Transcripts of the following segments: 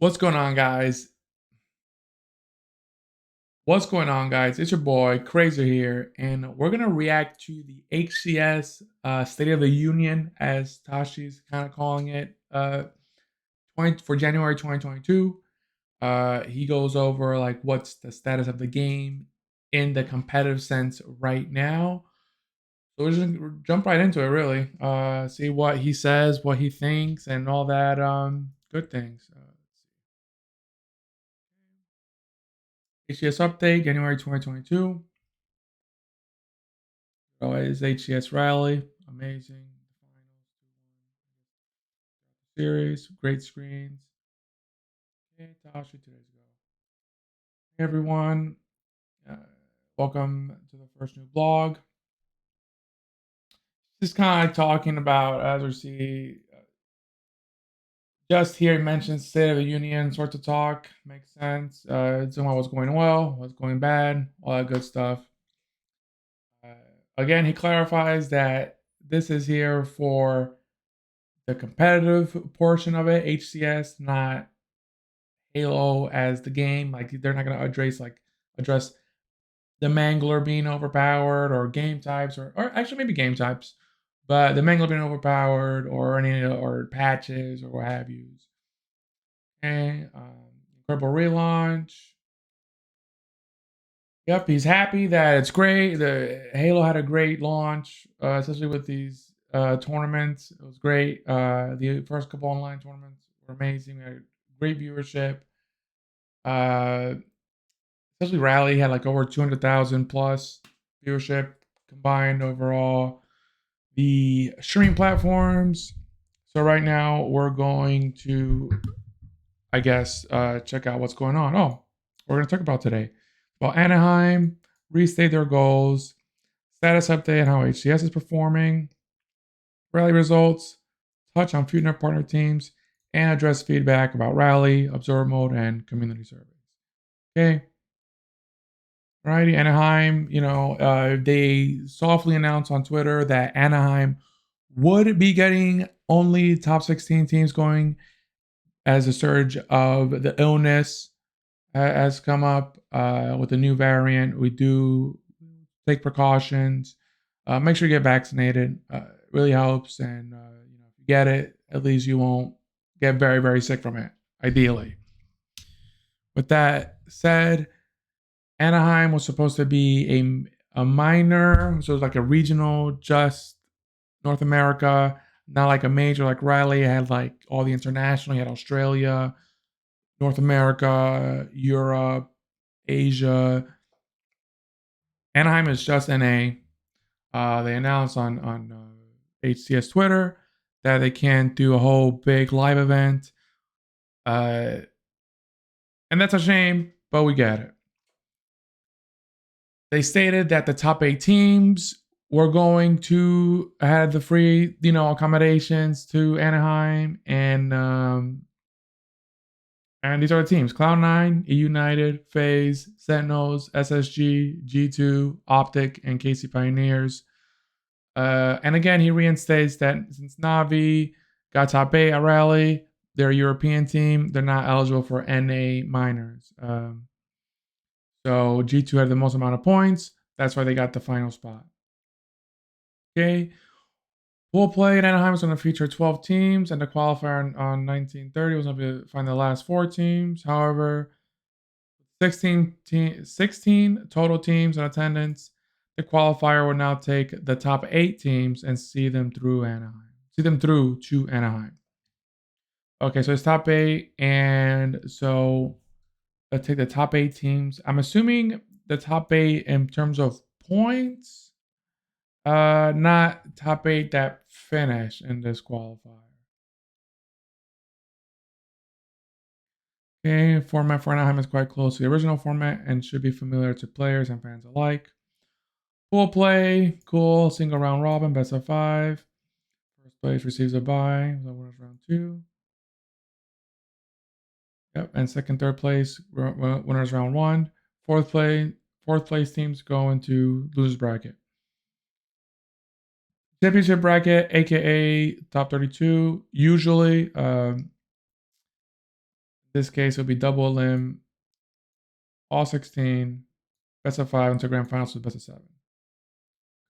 What's going on, guys? What's going on, guys? It's your boy Krazer here, and we're gonna react to the HCS State of the Union, as Tashi's kind of calling it, 20, for January 2022. He goes over like what's the status of the game in the competitive sense right now. So we're just gonna jump right into it, really. See what he says, what he thinks, and all that good things. HCS update, January 2022. Always HCS rally, amazing. Series, great screens. Hey, Tashi, today's go. Hey, everyone. Uh, Welcome to the first new blog. Just kind of talking about, as we see, just here, mentioned State of the Union, sort of talk. Makes sense. It's about what's going well, what's going bad, all that good stuff. Uh, Again, he clarifies that this is here for the competitive portion of it, HCS, not Halo as the game. Like they're not gonna address the Mangler being overpowered or game types or actually maybe game types, but the Mangler being overpowered or any or patches or what have you. Okay, incredible relaunch. Yep, he's happy that it's great. The Halo had a great launch, especially with these tournaments. It was great. The first couple online tournaments were amazing. We had great viewership. Uh, Especially Rally had like over 200,000 plus viewership combined overall. The streaming platforms. So right now we're going to, I guess, check out what's going on. Oh, we're going to talk about today. Well, Anaheim restate their goals, status update on how HCS is performing, rally results, touch on future partner teams, and address feedback about rally, observer mode, and community surveys. Okay. Righty, Anaheim, they softly announced on Twitter that Anaheim would be getting only top 16 teams going as a surge of the illness has come up with the new variant. We do take precautions. Make sure you get vaccinated. Really helps. And if you get it, at least you won't get very, very sick from it, ideally. With that said, Anaheim was supposed to be a minor, so it was like a regional, just North America, not like a major like Riley. It had like all the international. You had Australia, North America, Europe, Asia. Anaheim is just NA. They announced on HCS Twitter that they can't do a whole big live event, uh, and that's a shame, but we get it. They stated that the top 8 teams were going to have the free, accommodations to Anaheim, and these are the teams: Cloud9, E United, FaZe, Sentinels, SSG, G2, Optic, and KC Pioneers. And again, he reinstates that since Navi got top 8 at Rally, they're a European team, they're not eligible for NA minors. So G2 had the most amount of points. That's why they got the final spot. Okay. Pool play in Anaheim is going to feature 12 teams, and the qualifier on 1930 was going to find the last 4 teams. However, 16 total teams in attendance. The qualifier will now take the top 8 teams and see them through to Anaheim. Okay, so it's top 8, and so let's take the top 8 teams. I'm assuming the top 8 in terms of points, not top 8 that finish in this qualifier. Okay, format for Anaheim is quite close to the original format and should be familiar to players and fans alike. Pool play, cool. Single round robin, best of 5. First place receives a bye. That was round 2. Yep, and second, third place winners round 1. Fourth place teams go into losers bracket. Championship bracket, aka top 32. Usually, this case, it'll be double elim, all 16, best of 5 until grand finals with best of 7.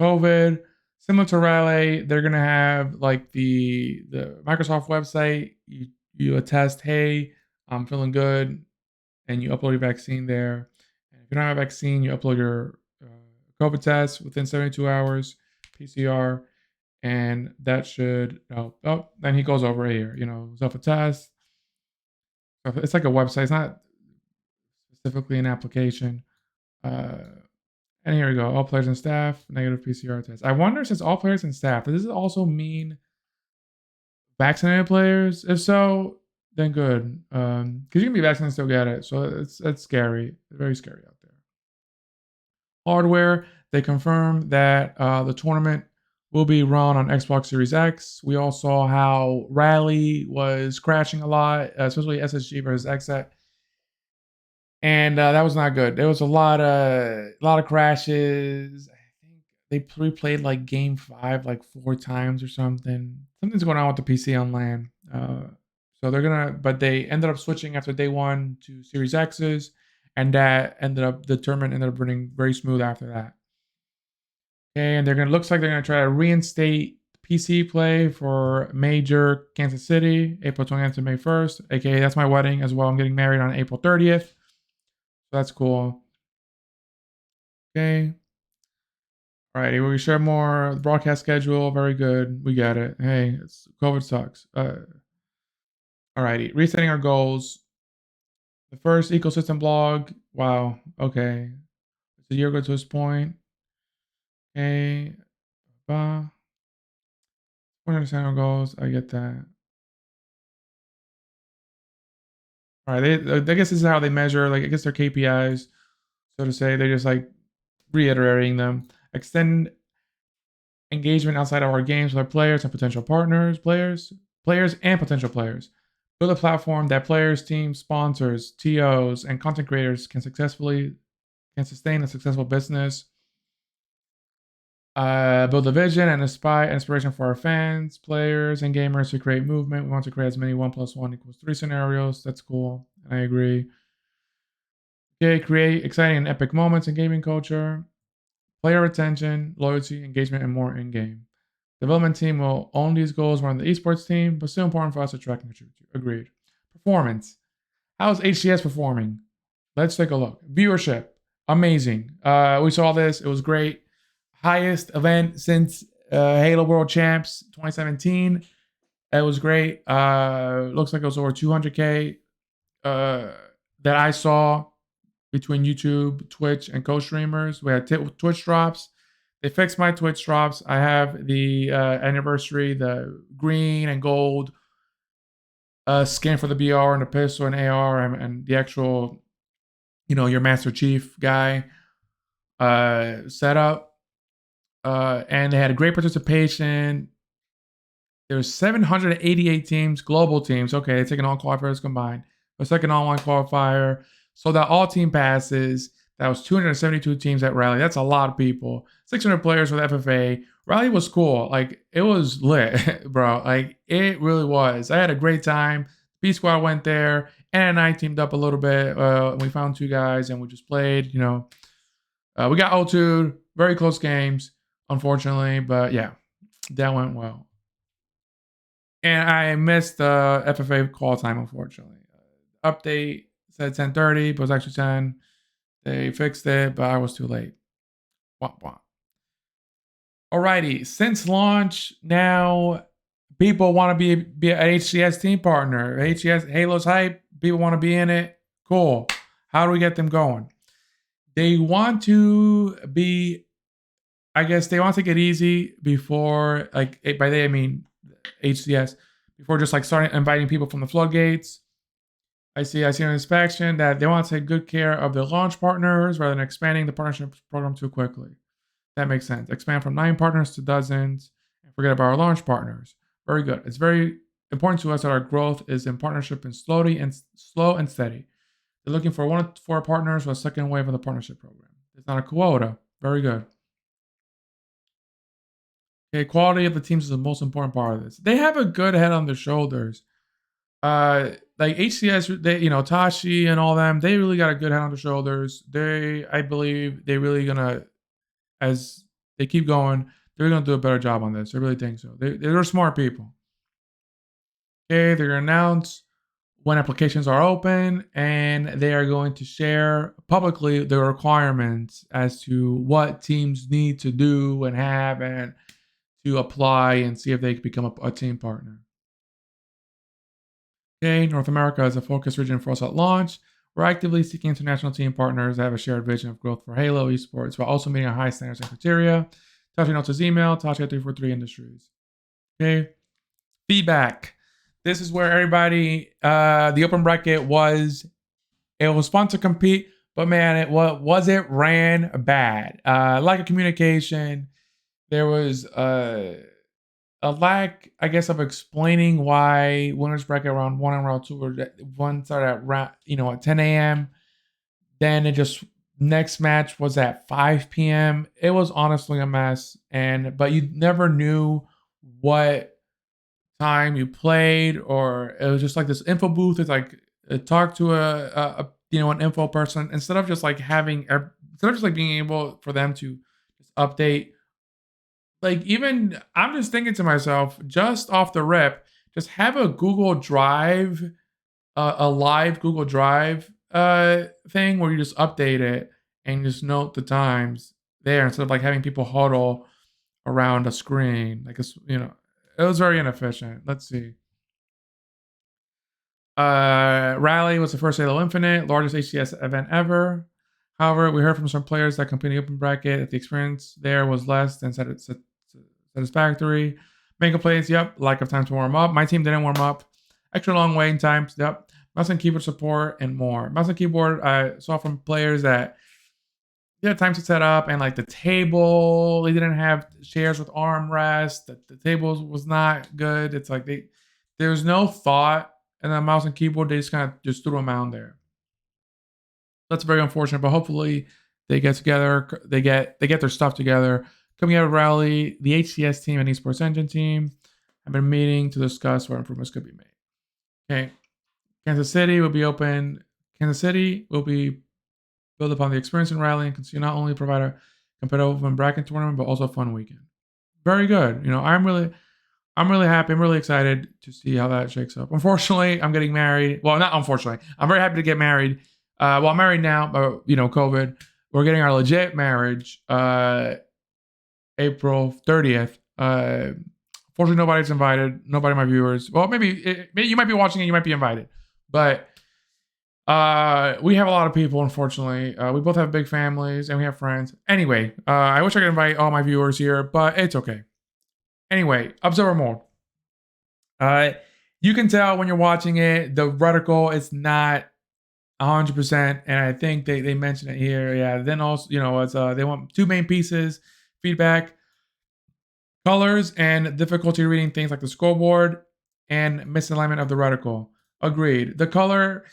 COVID, similar to Rally, they're gonna have like the Microsoft website. You attest, hey, I'm feeling good, and you upload your vaccine there. And if you don't have a vaccine, you upload your COVID test within 72 hours, PCR, and that should help. Oh, then he goes over here, self attest. It's like a website. It's not specifically an application. Uh, and here we go. All players and staff, negative PCR test. I wonder, since all players and staff, does this also mean vaccinated players? If so, then good. Because you can be vaccinated and still get it. So it's scary. It's very scary out there. Hardware, they confirmed that the tournament will be run on Xbox Series X. We all saw how Rally was crashing a lot, especially SSG versus XSET. And that was not good. There was a lot of crashes. I think they replayed like game 5 like 4 times or something. Something's going on with the PC on LAN. So but they ended up switching after day 1 to Series X's, and that ended up running very smooth after that. Okay, and looks like they're gonna try to reinstate PC play for Major Kansas City, April 20th to May 1st. AKA that's my wedding as well. I'm getting married on April 30th. That's cool. Okay. Alrighty, we share more broadcast schedule. Very good. We get it. Hey, COVID sucks. Alrighty, resetting our goals. The first ecosystem blog. Wow. Okay. It's a year ago to this point. Okay. We understand our goals. I get that. All right. I guess this is how they measure. Like, I guess their KPIs, so to say. They're just like reiterating them. Extend engagement outside of our games with our players and potential partners, players and potential players. Build a platform that players, teams, sponsors, TOs, and content creators can sustain a successful business. Build a vision and inspiration for our fans, players, and gamers to create movement. We want to create as many 1 + 1 = 3 scenarios. That's cool. I agree. Okay, create exciting and epic moments in gaming culture. Player retention, loyalty, engagement, and more in-game. Development team will own these goals. Run the esports team, but still important for us to track and contribute to. Agreed. Performance. How is HCS performing? Let's take a look. Viewership. Amazing. We saw this. It was great. Highest event since Halo World Champs 2017. It was great. Looks like it was over 200K that I saw between YouTube, Twitch, and co-streamers. We had Twitch drops. They fixed my Twitch drops. I have the anniversary, the green and gold skin for the BR and the pistol and AR and the actual, your Master Chief guy setup. And they had a great participation. There's 788 teams, global teams. Okay, they taking all qualifiers combined. The second online qualifier. So that all team passes. That was 272 teams at Rally. That's a lot of people. 600 players with FFA. Rally was cool. Like, it was lit, bro. Like, it really was. I had a great time. B Squad went there, and I teamed up a little bit. We found 2 guys, and we just played. We got 0-2'd. Very close games, unfortunately. But, yeah, that went well. And I missed the FFA call time, unfortunately. Update said 10:30, but it was actually 10. They fixed it, but I was too late. Wah, wah. Alrighty, since launch, now people want to be an HCS team partner. HCS Halo's hype. People want to be in it. Cool. How do we get them going? They want to be, I guess they want to take it easy before, like, by they I mean HCS, before just like starting inviting people from the floodgates. I see on inspection that they want to take good care of their launch partners rather than expanding the partnership program too quickly. That makes sense. Expand from 9 partners to dozens and forget about our launch partners. Very good. It's very important to us that our growth is in partnership and slow and steady. They're looking for 1 to 4 partners for a second wave of the partnership program. It's not a quota. Very good. Okay, quality of the teams is the most important part of this. They have a good head on their shoulders. Like like HCS, they, Tashi and all them, they really got a good head on their shoulders. I believe they really gonna, as they keep going, they're gonna do a better job on this. I really think so. They're smart people. Okay, they're gonna announce when applications are open, and they are going to share publicly the requirements as to what teams need to do and have and to apply and see if they can become a team partner. Okay, North America is a focus region for us at launch. We're actively seeking international team partners that have a shared vision of growth for Halo esports while also meeting our high standards and criteria. Tashi notes his email, Tashi@343 Industries. Okay, feedback. This is where everybody, the open bracket it was fun to compete, but man, it ran bad. Lack of communication. There was a lack, I guess, of explaining why winners bracket round 1 and round 2 were one started at at 10 a.m. Then it just next match was at 5 p.m. It was honestly a mess, but you never knew what time you played, or it was just like this info booth. It's like talk to an info person instead of just like being able for them to just update. Like, even I'm just thinking to myself, just off the rip, just have a Google Drive, a live Google Drive thing where you just update it and just note the times there instead of like having people huddle around a screen. Like it was very inefficient. Let's see. Rally was the first Halo Infinite, largest HCS event ever. However, we heard from some players that competed in the open bracket that the experience there was less than satisfactory. Main complaints, yep. Lack of time to warm up. My team didn't warm up. Extra long waiting times, yep. Mouse and keyboard support and more. Mouse and keyboard, I saw from players that they had time to set up, and like the table, they didn't have chairs with armrests. The table was not good. It's like there's no thought in the mouse and keyboard. They just kind of just threw them out there. That's very unfortunate, but hopefully they get together. They get their stuff together. Coming out of Rally, the HCS team and Esports Engine team have been meeting to discuss what improvements could be made. Okay, Kansas City will be open. Kansas City will be built upon the experience in Rally and can not only provide a competitive and bracket tournament, but also a fun weekend. Very good. I'm really happy. I'm really excited to see how that shakes up. Unfortunately, I'm getting married. Well, not unfortunately. I'm very happy to get married. Well, I'm married now, but COVID. We're getting our legit marriage April 30th. Fortunately, nobody's invited. Nobody of my viewers. Well, maybe you might be watching it. You might be invited. But we have a lot of people, unfortunately. We both have big families and we have friends. Anyway, I wish I could invite all my viewers here, but it's okay. Anyway, observer mode. You can tell when you're watching it, the reticle is not 100%, and I think they mentioned it here. Yeah. Then also, it's they want 2 main pieces: feedback, colors, and difficulty reading things like the scoreboard and misalignment of the reticle. Agreed. The color,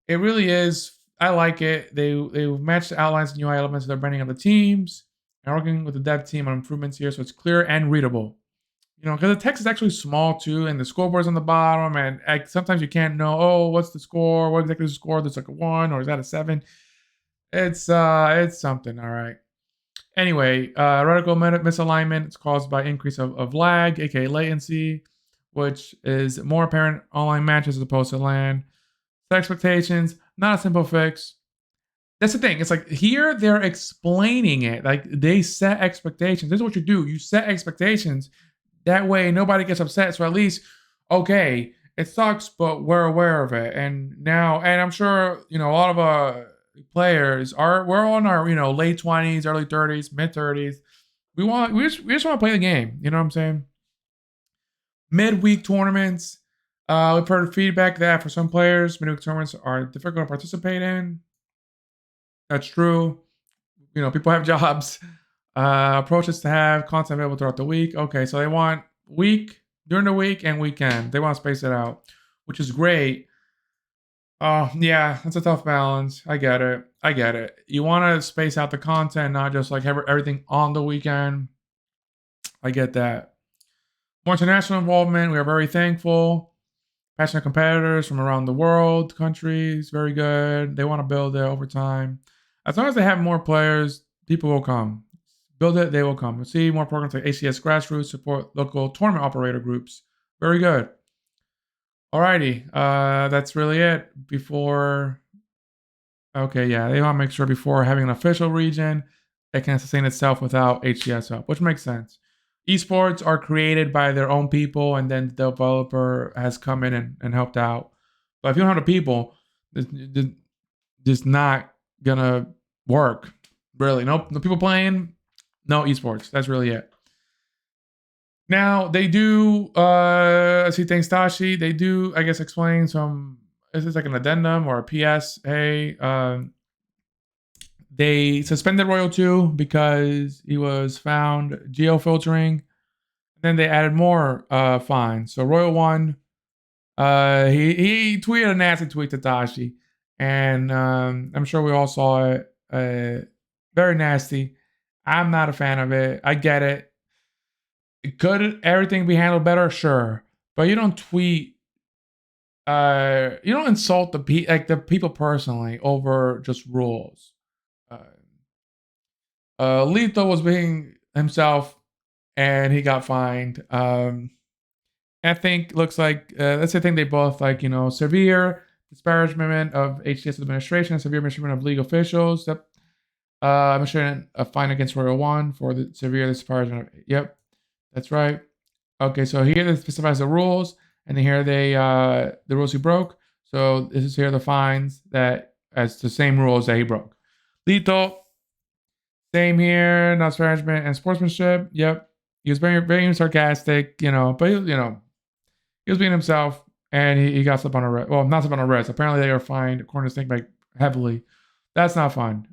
it really is. I like it. They matched the outlines and UI elements of the branding of the teams, and working with the dev team on improvements here, so it's clear and readable. Because the text is actually small too, and the scoreboard's on the bottom, and sometimes you can't know, what's the score? What exactly is the score? There's like a 1, or is that a 7? It's something, all right. Anyway, reticle misalignment is caused by increase of lag, aka latency, which is more apparent online matches as opposed to LAN. Set expectations, not a simple fix. That's the thing. It's like here they're explaining it. Like they set expectations. This is what you do. You set expectations. That way nobody gets upset. So at least, okay, it sucks, but we're aware of it. And I'm sure, a lot of players we're on our, late 20s, early 30s, mid 30s. We just want to play the game. You know what I'm saying? Midweek tournaments. We've heard feedback that for some players, midweek tournaments are difficult to participate in. That's true. People have jobs. Approaches to have content available throughout the week. Okay, so they want during the week and weekend. They want to space it out, which is great. Yeah, that's a tough balance. I get it. You want to space out the content, not just like have everything on the weekend. I get that. More international involvement. We are very thankful. Passionate competitors from around the world, countries, very good. They want to build it over time. As long as they have more players, people will come. Build it, they will come. We'll see more programs like HCS Grassroots, support local tournament operator groups. Very good. Alrighty, that's really it. Before, okay, yeah, they want to make sure before having an official region, it can sustain itself without HCS help, which makes sense. Esports are created by their own people, and then the developer has come in and helped out. But if you don't have the people, it's just not gonna work. Really, no people playing, no esports. That's really it. Now they do. I see. Thanks, Tashi. They do. I guess explain some. This is like an addendum or a PS. Hey, they suspended Royal 2 because he was found geofiltering. Then they added more fines. So Royal 1, he tweeted a nasty tweet to Tashi, and I'm sure we all saw it. Very nasty. I'm not a fan of it. I get it. Could everything be handled better? Sure, but you don't tweet. You don't insult the people personally over just rules. Lito was being himself, and he got fined. I think looks like that's the thing they both like. Severe disparagement of HCS administration, severe mistreatment of league officials. Yep. I'm sure a fine against Royal 1 for the severe disparagement. Yep, that's right. Okay, so here they specifies the rules, and here they the rules he broke. So this is here the fines that as the same rules that he broke. Lito, same here, not disparagement and sportsmanship. Yep, he was very sarcastic, but he was being himself, and he got slapped on a wrist. Well, not slapped on a wrist. Apparently, they were fined according to Snakebite heavily. That's not fun.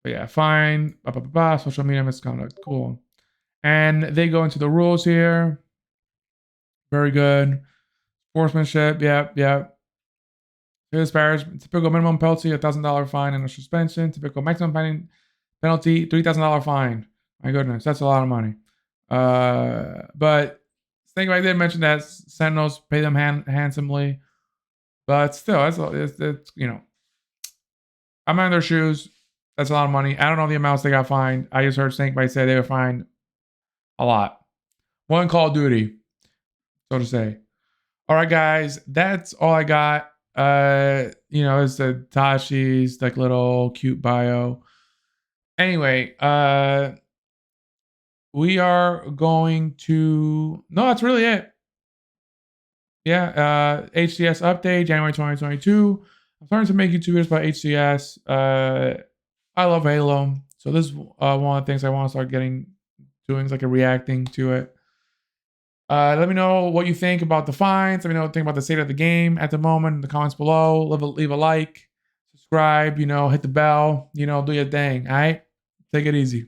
But yeah, fine. Social media misconduct. Cool. And they go into the rules here. Very good. Sportsmanship. Yep. Disparagement. Typical minimum penalty, $1,000 fine and a suspension. Typical maximum penalty, $3,000 fine. My goodness, that's a lot of money. But Snakebite did mention that Sentinels pay them handsomely, but still, it's I'm in their shoes. That's a lot of money. I don't know the amounts they got fined. I just heard Snakebite say they were fined a lot. One Call of Duty, so to say. All right, guys, that's all I got. It's the Tashi's like little cute bio. Anyway, we are going to. No, that's really it. Yeah, HCS update, January 2022. I'm starting to make YouTube videos about HCS. I love Halo, so this is one of the things I want to start doing is like a reacting to it. Let me know what you think about the fines. Let me know what you think about the state of the game at the moment in the comments below. Leave a like, subscribe, hit the bell, do your thing. All right, take it easy.